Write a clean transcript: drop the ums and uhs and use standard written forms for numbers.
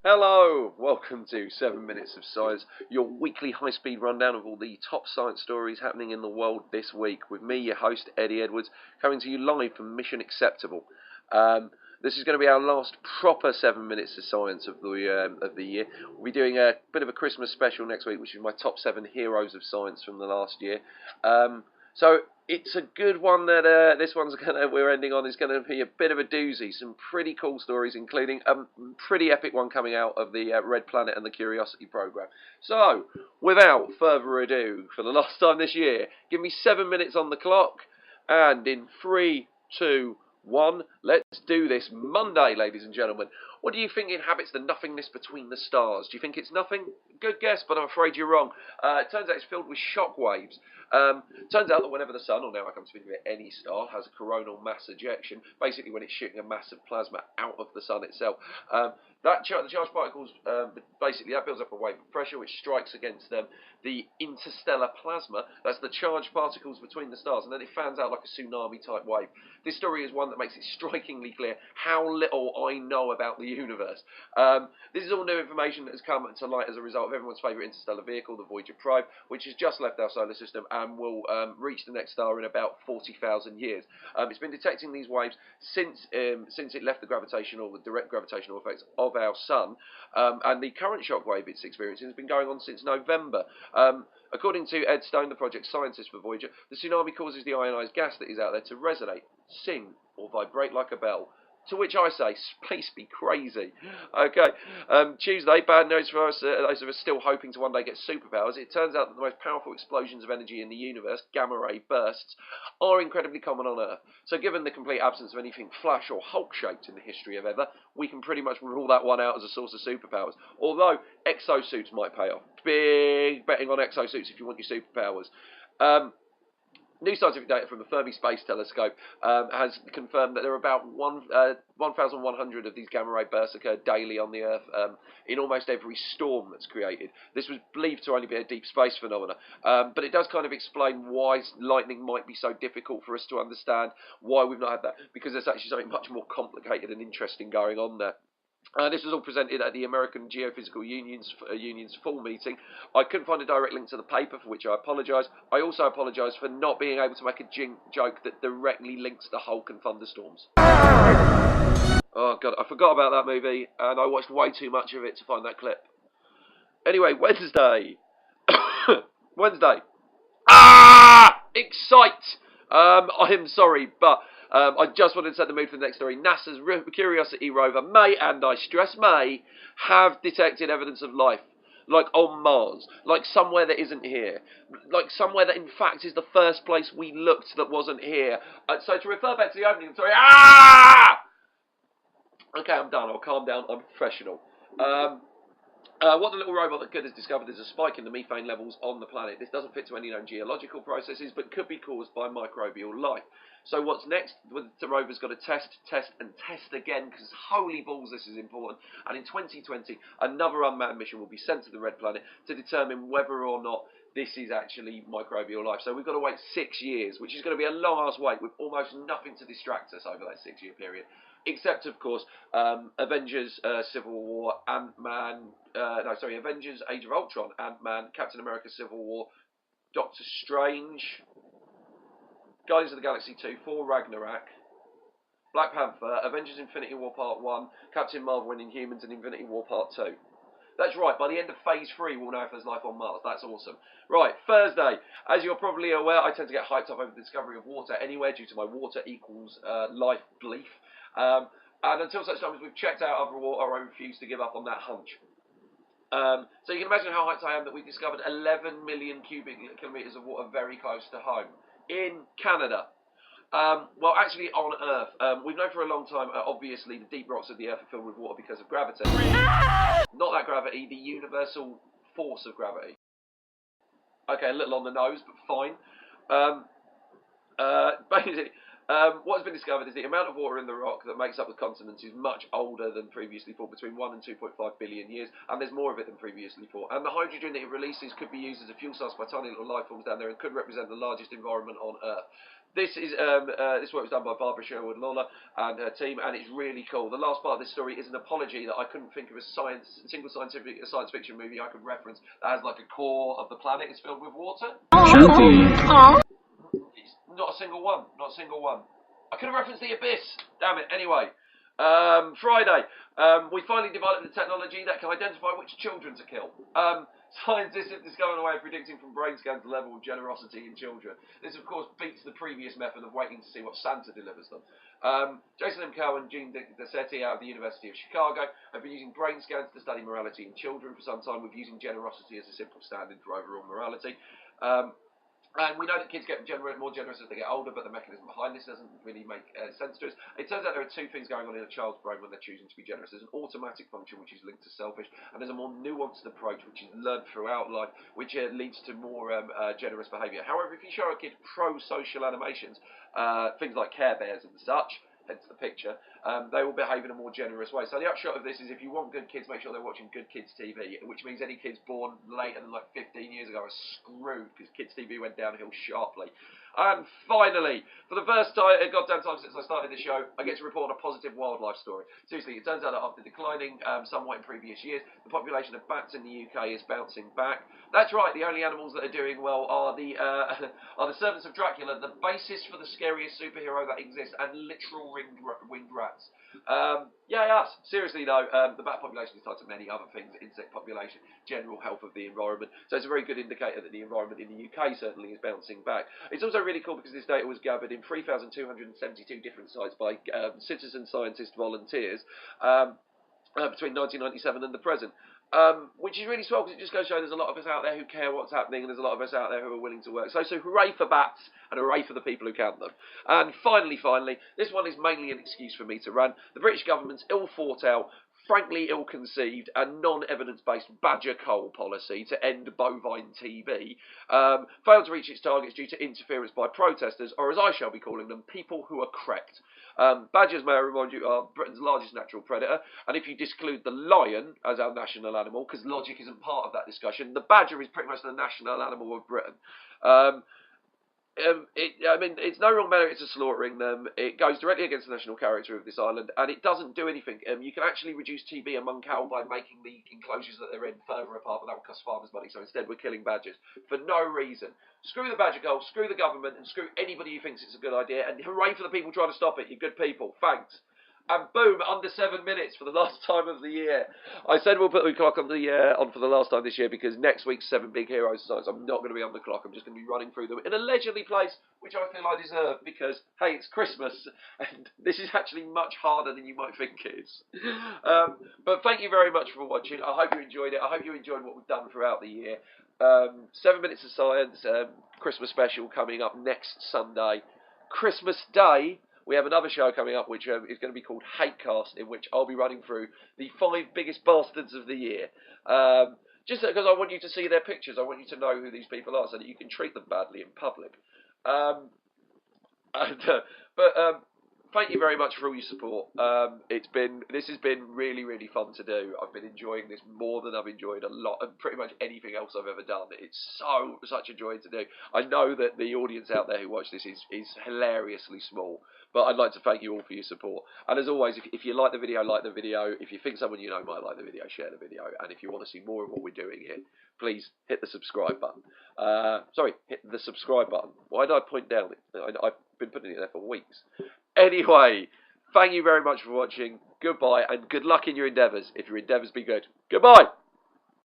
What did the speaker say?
Hello, welcome to 7 Minutes of Science, your weekly high-speed rundown of all the top science stories happening in the world this week, with me, your host, Eddie Edwards, coming to you live from Mission Acceptable. This is going to be our last proper 7 Minutes of Science of the year. We'll be doing a bit of a Christmas special next week, which is my top 7 heroes of science from the last year. So it's a good one that this one's we're ending on is going to be a bit of a doozy. Some pretty cool stories, including a pretty epic one coming out of the Red Planet and the Curiosity program. So, without further ado, for the last time this year, give me 7 minutes on the clock, and in 3, 2, 1, let's do this. Monday, ladies and gentlemen. What do you think inhabits the nothingness between the stars? Do you think it's nothing? Good guess, but I'm afraid you're wrong. It turns out it's filled with shock waves. Turns out that whenever the sun, or now I come to think of it, any star, has a coronal mass ejection, basically when it's shooting a mass of plasma out of the sun itself, the charged particles, basically that builds up a wave of pressure which strikes against the interstellar plasma. That's the charged particles between the stars, and then it fans out like a tsunami type wave. This story is one that makes it strikingly clear how little I know about the universe. This is all new information that has come to light as a result of everyone's favourite interstellar vehicle, the Voyager Probe, which has just left our solar system and will reach the next star in about 40,000 years. It's been detecting these waves since it left the direct gravitational effects of our sun, and the current shock wave it's experiencing has been going on since November. According to Ed Stone, the project scientist for Voyager, the tsunami causes the ionised gas that is out there to resonate, sing, or vibrate like a bell. To which I say, space be crazy. Okay, Tuesday, bad news for us, those of us still hoping to one day get superpowers. It turns out that the most powerful explosions of energy in the universe, gamma-ray bursts, are incredibly common on Earth. So given the complete absence of anything Flash or Hulk-shaped in the history of ever, we can pretty much rule that one out as a source of superpowers. Although, exosuits might pay off. Big betting on exosuits if you want your superpowers. New scientific data from the Fermi Space Telescope has confirmed that there are about 1,100 of these gamma-ray bursts occur daily on the Earth in almost every storm that's created. This was believed to only be a deep space phenomena, but it does kind of explain why lightning might be so difficult for us to understand, why we've not had that, because there's actually something much more complicated and interesting going on there. This was all presented at the American Geophysical Union's full meeting. I couldn't find a direct link to the paper, for which I apologise. I also apologise for not being able to make a joke that directly links to Hulk and thunderstorms. Oh, God, I forgot about that movie, and I watched way too much of it to find that clip. Anyway, Wednesday. Wednesday. Excite! I am sorry, but I just wanted to set the mood for the next story. NASA's Curiosity rover may, and I stress may, have detected evidence of life. Like on Mars. Like somewhere that isn't here. Like somewhere that in fact is the first place we looked that wasn't here. So to refer back to the opening story... Okay, I'm done. I'll calm down. I'm professional. What the little robot that Cull has discovered is a spike in the methane levels on the planet. This doesn't fit to any known geological processes, but could be caused by microbial life. So what's next? The rover's got to test again, because holy balls, this is important. And in 2020, another unmanned mission will be sent to the Red Planet to determine whether or not this is actually microbial life. So we've got to wait 6 years, which is going to be a long-ass wait with almost nothing to distract us over that 6-year period. Except, of course, Avengers, Civil War, Avengers, Age of Ultron, Ant-Man, Captain America, Civil War, Doctor Strange, Guardians of the Galaxy 2, Thor Ragnarok, Black Panther, Avengers Infinity War Part 1, Captain Marvel and Inhumans, and Infinity War Part 2. That's right, by the end of Phase 3 we'll know if there's life on Mars. That's awesome. Right, Thursday. As you're probably aware, I tend to get hyped up over the discovery of water anywhere due to my water equals life belief. And until such time as we've checked out other water, I refuse to give up on that hunch. So you can imagine how hyped I am that we discovered 11 million cubic kilometres of water very close to home. In Canada. Well, actually on Earth. We've known for a long time, obviously, the deep rocks of the Earth are filled with water because of gravity. Not that gravity, the universal force of gravity. Okay, a little on the nose, but fine. Basically, what has been discovered is the amount of water in the rock that makes up the continents is much older than previously thought, between 1 and 2.5 billion years, and there's more of it than previously thought. And the hydrogen that it releases could be used as a fuel source by tiny little life forms down there and could represent the largest environment on Earth. This work was done by Barbara Sherwood Lawler and her team, and it's really cool. The last part of this story is an apology that I couldn't think of a single science fiction movie I could reference that has like a core of the planet is filled with water. Not a single one. Not a single one. I could have referenced The Abyss. Damn it. Anyway, Friday. We finally developed the technology that can identify which children to kill. Scientists have discovered a way of predicting from brain scans the level of generosity in children. This, of course, beats the previous method of waiting to see what Santa delivers them. Jason M. Coe and Jean Dessetti out of the University of Chicago have been using brain scans to study morality in children for some time, with using generosity as a simple standard for overall morality. And we know that kids get more generous as they get older, but the mechanism behind this doesn't really make sense to us. It turns out there are two things going on in a child's brain when they're choosing to be generous. There's an automatic function, which is linked to selfish, and there's a more nuanced approach, which is learned throughout life, which leads to more generous behaviour. However, if you show a kid pro-social animations, things like Care Bears and such, hence the picture, they will behave in a more generous way. So the upshot of this is, if you want good kids, make sure they're watching good kids TV, which means any kids born later than like 15 years ago are screwed, because kids TV went downhill sharply. And finally, for the first time, goddamn time since I started the show, I get to report a positive wildlife story. Seriously, it turns out that after declining somewhat in previous years, the population of bats in the UK is bouncing back. That's right, the only animals that are doing well are the servants of Dracula, the basis for the scariest superhero that exists, and literal winged rats. Yay us! Seriously though, the bat population is tied to many other things: insect population, general health of the environment. So it's a very good indicator that the environment in the UK certainly is bouncing back. It's also really cool because this data was gathered in 3,272 different sites by citizen scientist volunteers between 1997 and the present. Which is really swell, because it just goes to show there's a lot of us out there who care what's happening, and there's a lot of us out there who are willing to work. So hooray for bats, and hooray for the people who count them. And finally, this one is mainly an excuse for me to rant. The British government's ill thought out, frankly ill-conceived and non-evidence-based badger cull policy to end bovine TB failed to reach its targets due to interference by protesters, or as I shall be calling them, people who are correct. Badgers, may I remind you, are Britain's largest natural predator, and if you exclude the lion as our national animal, because logic isn't part of that discussion, the badger is pretty much the national animal of Britain. It's no wrong manner to slaughtering them. It goes directly against the national character of this island, and it doesn't do anything. You can actually reduce TB among cattle by making the enclosures that they're in further apart, but that will cost farmers money, so instead we're killing badgers for no reason. Screw the badger goal, screw the government, and screw anybody who thinks it's a good idea, and hooray for the people trying to stop it, you good people. Thanks. And boom, under 7 minutes for the last time of the year. I said we'll put the clock on for the last time this year, because next week's 7 Big Heroes sites, I'm not going to be on the clock. I'm just going to be running through them in a leisurely place, which I feel I deserve, because, hey, it's Christmas, and this is actually much harder than you might think it is. But thank you very much for watching. I hope you enjoyed it. I hope you enjoyed what we've done throughout the year. 7 Minutes of Science, Christmas special coming up next Sunday. Christmas Day, we have another show coming up, which is going to be called Hatecast, in which I'll be running through the 5 biggest bastards of the year. Just because I want you to see their pictures. I want you to know who these people are, so that you can treat them badly in public. Thank you very much for all your support. This has been really, really fun to do. I've been enjoying this more than I've enjoyed a lot of pretty much anything else I've ever done. It's such a joy to do. I know that the audience out there who watch this is hilariously small, but I'd like to thank you all for your support. And as always, if you like the video, like the video. If you think someone you know might like the video, share the video. And if you want to see more of what we're doing here, please hit the subscribe button. Hit the subscribe button. Why did I point down? I've been putting it there for weeks. Anyway, thank you very much for watching. Goodbye, and good luck in your endeavours. If your endeavours be good. Goodbye!